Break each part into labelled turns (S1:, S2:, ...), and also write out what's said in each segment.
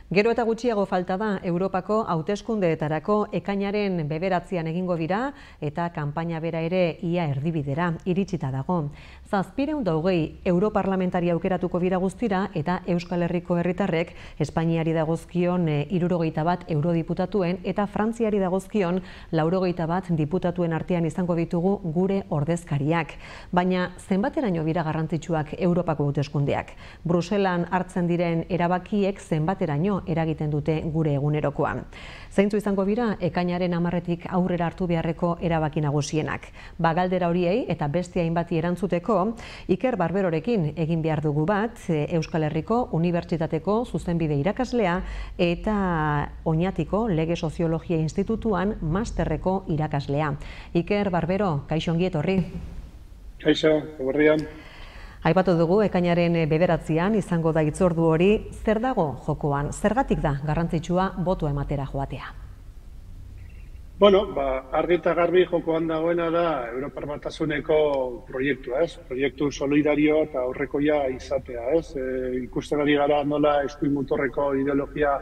S1: Gero eta gutxiago falta da Europako hauteskundeetarako ekainaren 9an egingo dira eta kanpaina bera ere ia erdibidera iritsita dago. 720 europarlamentari aukeratuko dira guztira eta Euskal Herriko herritarrek Espainiari dagozkion 61 eurodiputatuen eta Frantziari dagozkion 81 diputatuen artean izango ditugu gure ordezkariak. Baina zenbateraino dira garrantzitsuak Europako hauteskundeak? Bruselan hartzen diren erabakiek zenbateraino eragiten dute gure egunerokoan. Zeintzu izango dira ekainaren 10etik aurrera hartu beharreko erabaki nagusienak. Galdera horiei eta beste hainbati erantzuteko Iker Barberorekin egin behar dugu bat, Euskal Herriko Unibertsitateko zuzenbide irakaslea eta Oñatiko Lege Soziologia Institutuan masterreko irakaslea. Iker Barbero, kaixo ongi etorri.
S2: Kaixo, eguerdian.
S1: Aipatu dugu ekainaren 9an izango da hitzordu hori, zer dago jokoan? Zergatik da garrantzitsua boto ematera joatea?
S2: Bueno, argi eta garbi jokoan dagoena da Europar Batasuneko proiektua, ez? Proiektu solidario eta aurrekoia izatea, ez? Ikusten ari gara nola eskuin muturreko ideologia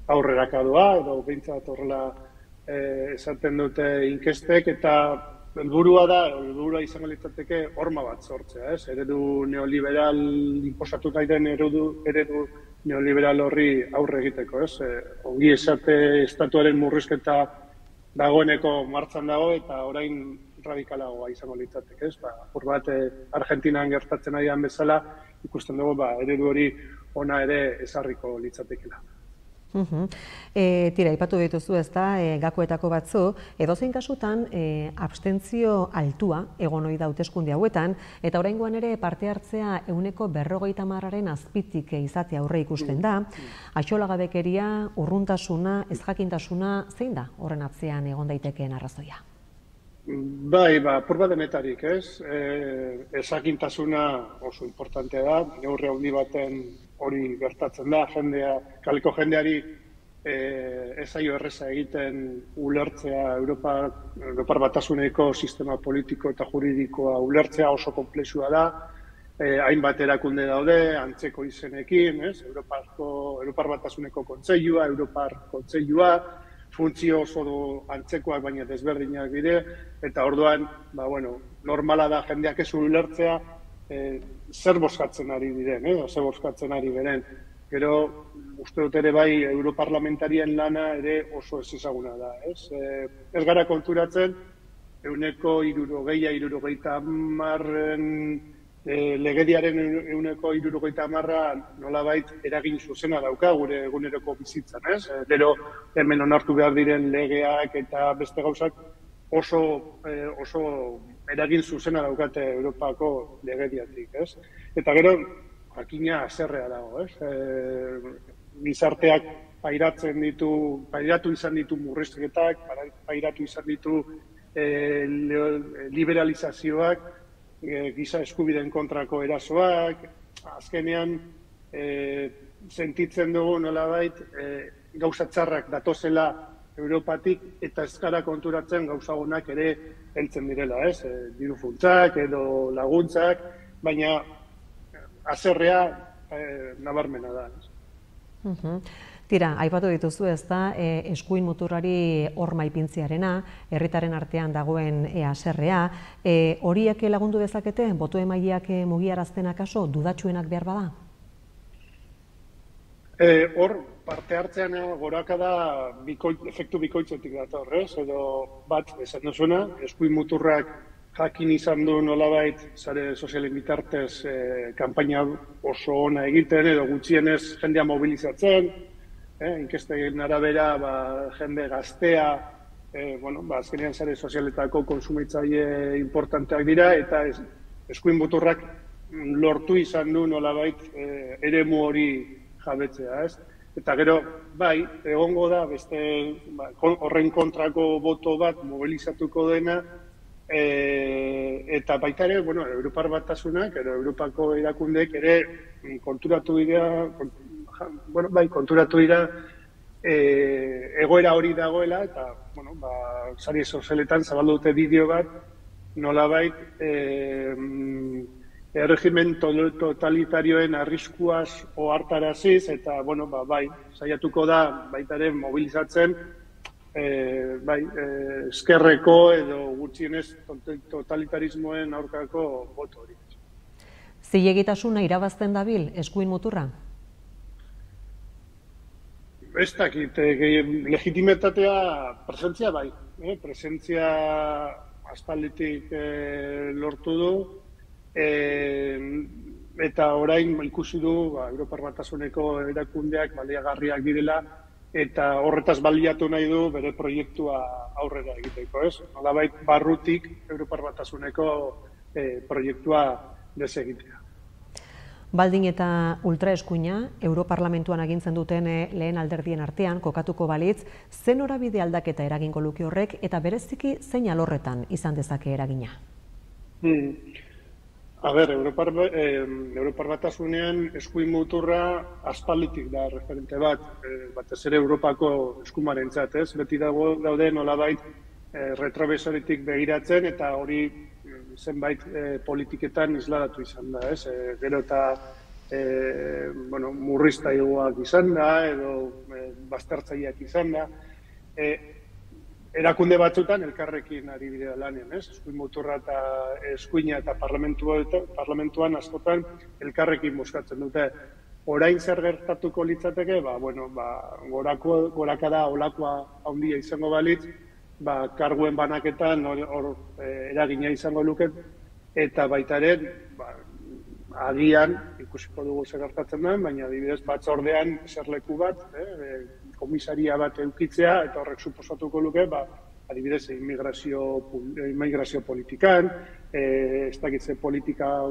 S2: aurreraka doa, edo behintzat horrela esaten dute inkestek, eta helburua izango litzateke horma bat sortzea, ez? Eredu neoliberal, inposatu nahi den eredu neoliberal horri aurre egiteko, ez? Ongi esate estatuaren murrizketa dagoeneko martxan dago eta orain radikalagoa izango litzateke, ez? Apur bat Argentinan gertatzen arian bezala, ikusten dugu eredu hori ona ere ezarriko litzatekela.
S1: Tira, aipatu dituzu ezta, gakoetako batzu, edozein kasutan abstentzio altua egon ohi da hauteskunde hauetan, eta oraingoan ere parte hartzea 50%aren azpitik izatea aurre ikusten da. Axolagabekeria, urruntasuna, ezjakintasuna, zein da horren atzean egon daitekeen arrazoia?
S2: Bai, apur bat denetarik, ez? Ezakintasuna oso importantea da, neurri handi baten hori gertatzen da, kaleko jendeari ez zaio erreza egiten ulertzea Europar Batasuneko sistema politiko eta juridikoa ulertzea oso konplexua da, hainbat erakunde daude, antzeko izenekin, ez? Europar Batasuneko kontseilua, Europar kontseilua, funtzio oso antzekoak baina desberdinak dire, eta orduan, normala da jendeak ez ulertzea zer bozkatzen ari diren, zer bozkatzen ari beren. Gero, uste dut ere bai, europarlamentarien lana ere oso ez ezaguna da, ez? Ez gara konturatzen, 60-70 legediaren 60 nolabait eragin zuzena dauka gure eguneroko bizitzan, ez? Gero hemen onartu behar diren legeak eta beste gauzak oso eragin zuzena daukate Europako legediatik, ez? Eta gero, jakina haserrea dago, ez? Gizarteak pairatu izan ditu murrizketak, pairatu izan ditu liberalizazioak, giza eskubideen kontrako erasoak, azkenean sentitzen dugu nolabait gauza txarrak datozela Europatik eta ez gara konturatzen gauza onak ere heltzen direla, ez? Diru funtsak edo laguntzak, baina haserrea nabarmena da.
S1: Tira, aipatu dituzu ezta, eskuin muturrari horma ipintziarena, herritaren artean dagoen haserrea, horiek lagundu dezakete, boto emaileak mugiarazten akaso, dudatsuenak behar bada?
S2: Hor, parte hartzean goraka da efektu bikoitzetik dator, ez? Edo bat, esan duzuna, eskuin muturrak jakin izan du nolabait sare sozialen bitartez kanpaina oso ona egiten edo gutxienez jendea mobilizatzen, inkestegen arabera jende gaztea, azkenean sare sozialetako konsumitzaile importanteak dira eta eskuin muturrak lortu izan du nolabait eremu hori jabetzea, ez? Eta gero, bai, egongo da beste horren kontrako boto bat mobilizatuko dena, eta baita ere, Europar Batasunak, Europako erakundeek ere konturatu dira egoera hori dagoela, eta, sare sozialetan zabaldu dute bideo bat, nolabait erregimen totalitarioen arriskuaz ohartaraziz, eta, bueno, bai, saiatuko da baitaren mobilizatzen, eskerreko edo gutxienez totalitarismoen aurkako boto hori.
S1: Zilegitasuna irabazten dabil, eskuin muturra?
S2: Ez dakit, legitimitatea presentzia bai. Presentzia aspalditik lortu du, eta orain ikusi du Europar Batasuneko erakundeak baliagarriak direla, eta horretaz baliatu nahi du bere proiektua aurrera egiteko, ez? Nolabait barrutik Europar Batasuneko proiektua desegitea.
S1: Baldin eta ultraeskuina, Europarlamentuan agintzen duten lehen alderdien artean kokatuko balitz, ze norabide aldaketa eragingo luke horrek eta bereziki zein alorretan izan dezake eragina?
S2: A ber, Europar Batasunean eskuin muturra aspalditik da referente bat, batez ere Europako eskumarentzat, ez? Beti daude nolabait retrobesoretik begiratzen eta hori zenbait politiketan isladatu izan da, ez? Gero eta murriztailuak izan da, edo baztertzaileak izan da. Erakunde batzutan elkarrekin ari dira lanean, ez? Eskuin muturra eta eskuina eta parlamentuan askotan elkarrekin bozkatzen dute. Orain zer gertatuko litzateke, gorakada olakoa handia izango balitz, karguen banaketan eragina izango luke, eta baitaren agian, ikusiko dugu zer gertatzen den, baina adibidez batzordean eserleku bat, komisaria bat eukitzea, eta horrek suposatuko luke, adibidez, immigrazio politikan, ez dakitze politika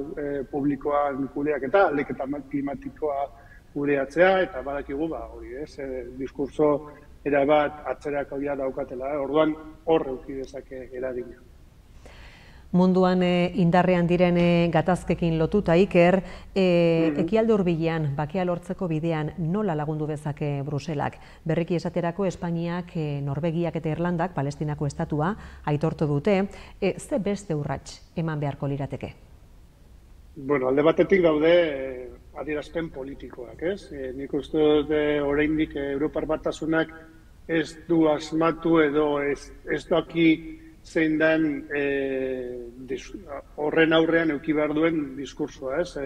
S2: publikoan kudeak eta aldaketa klimatikoa kudeatzea, eta badakigu, hori ez, diskurso erabat atzerak hau daukatela, orduan hor euki dezake eragina.
S1: Munduan indarrean diren gatazkekin lotuta Iker, ekialde hurbilean bakea lortzeko bidean nola lagundu bezake Bruselak? Berriki esaterako Espainiak, Norvegiak eta Irlandak, Palestinako estatua, aitortu dute, ze beste urrats eman beharko lirateke?
S2: Bueno, alde batetik daude adierazpen politikoak, ez? Nik uste dut oraindik Europar Batasunak ez du asmatu edo ez daki zein den horren aurrean eduki behar duen diskursoa, ez?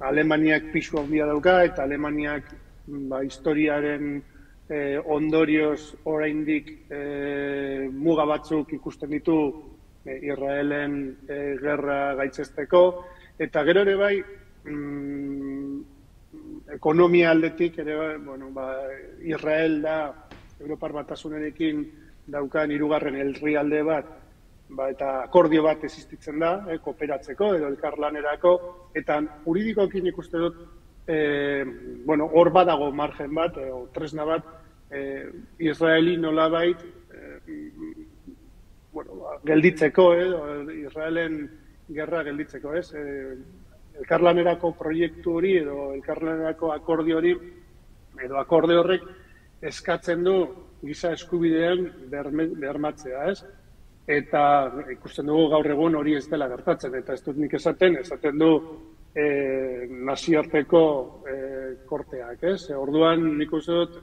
S2: Alemaniak pisu handia dauka eta Alemaniak historiaren ondorioz oraindik muga batzuk ikusten ditu Israelen gerra gaitzesteko, eta gero ere bai ekonomia aldetik ere Israel da Europar Batasunarekin daukan hirugarren herrialde bat, eta akordio bat existitzen da, kooperatzeko edo elkarlanerako, eta juridikoekin ikuste dut, hor badago margen bat, tresna bat, Israeli nolabait gelditzeko, Israelen gerra gelditzeko, ez? Elkarlanerako proiektu hori edo elkarlanerako akordio hori, edo akorde horrek eskatzen du giza eskubideen bermatzea, ez? Eta ikusten dugu gaur egun hori ez dela gertatzen, eta ez dut nik esaten du nazioarteko korteak, ez? Orduan nik uste dut,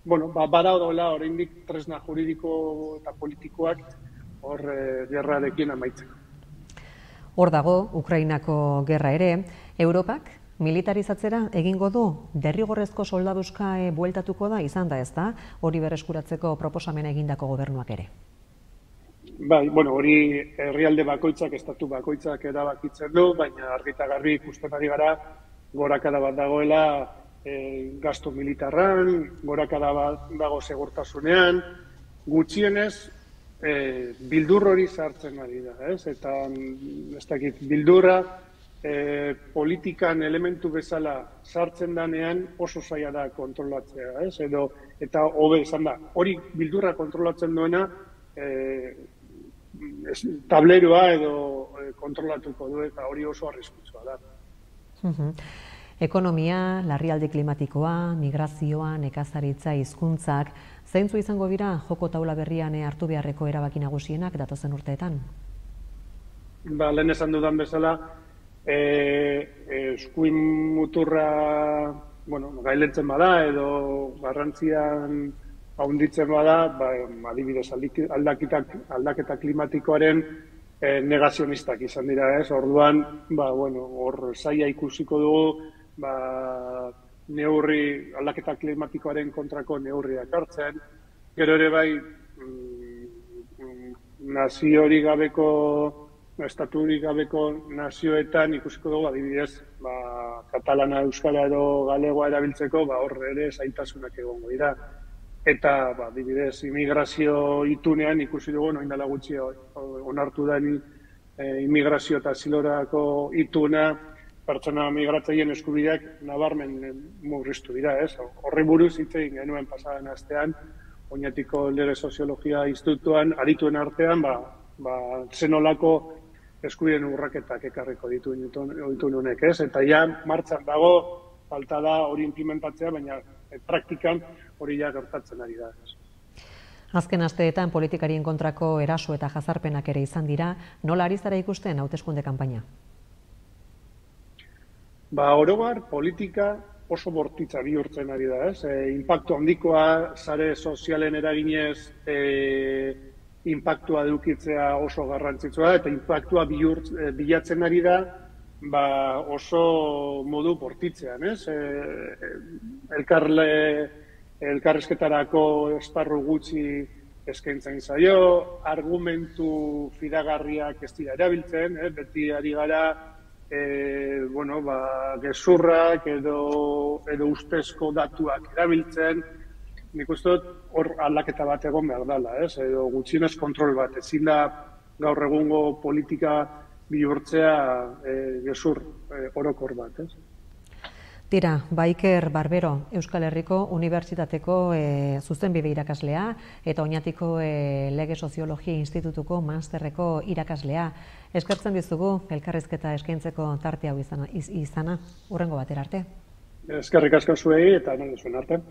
S2: badaudola oraindik tresna juridiko eta politikoak hor gerrarekin amaitzeko.
S1: Hor dago, Ukrainako gerra ere, Europak militarizatzera egingo du, derrigorrezko soldaduzka bueltatuko da, izan da ez da, hori berreskuratzeko proposamena egindako gobernuak ere?
S2: Bai, hori herrialde bakoitzak, estatu bakoitzak erabakitzen du, baina argita garbi ikusten ari gara, gorakada bat dagoela gastu militarran, gorakada bat dago segurtasunean, gutxienez, bildur hori sartzen ari da, ez? Eta ez dakit, bildurra politikan elementu bezala sartzen danean oso zaila da kontrolatzea, ez? Eta hobe esan da, hori bildurra kontrolatzen duena tableroa edo kontrolatuko du, eta hori oso arriskutsua da.
S1: Ekonomia, larrialdi klimatikoa, migrazioa, nekazaritza, hizkuntzak, zeintzu izango dira joko taula berrian hartu beharreko erabaki nagusienak datozen urteetan?
S2: Lehen esan dudan bezala, eskuin muturra gailentzen bada edo garrantzian haunditzen bada, adibidez aldaketa klimatikoaren negazionistak izan dira, ez? Orduan, hor zaila ikusiko dugu, neurri, aldaketa klimatikoaren kontrako neurriak hartzen. Gero ere bai, naziorik gabeko, estaturik gabeko nazioetan ikusiko dugu, adibidez, katalana, euskara edo galegoa erabiltzeko, hor ere zailtasunak egongo dira. Eta, adibidez, immigrazio itunean ikusi dugu, noin dela gutxi onartu da immigrazio eta asilorako ituna, pertsona migratzaien eskubideak nabarmen murriztu dira, ez? Horri buruz hitz egin genuen pasaden astean, Oñatiko Lege Soziologia Institutuan, adituen artean, zenolako eskubideen urraketak ekarriko ditu honek, ez? Eta ja, martxan dago, falta da hori implementatzea, baina praktikan hori ja gertatzen ari da.
S1: Azken asteetan politikarien kontrako eraso eta jazarpenak ere izan dira, nola ari zara ikusten hauteskunde kanpaina?
S2: Orogar, politika oso bortitza bihurtzen ari da, ez? Inpaktu handikoa, sare sozialen eraginez inpaktua edukitzea oso garrantzitsua, eta inpaktua bilatzen ari da oso modu bortitzean, ez? Elkarrizketarako esparru gutxi eskaintzen zaio, argumentu fidagarriak ez dira erabiltzen, beti ari gara gezurrak edo ustezko datuak erabiltzen. Nik uste dut hor aldaketa bat egon behar dela, edo gutxienez kontrol bat, ezin da gaur egungo politika bihurtzea gezur orokor bat, ez?
S1: Tira, Iker Barbero, Euskal Herriko Unibertsitateko zuzenbide irakaslea eta Oñatiko Lege Soziologia Institutuko masterreko irakaslea. Eskertzen dizugu elkarrizketa eskaintzeko tarte hau izana. Hurrengo batera arte.
S2: Eskerrik asko zuei eta nahi duzuen arte.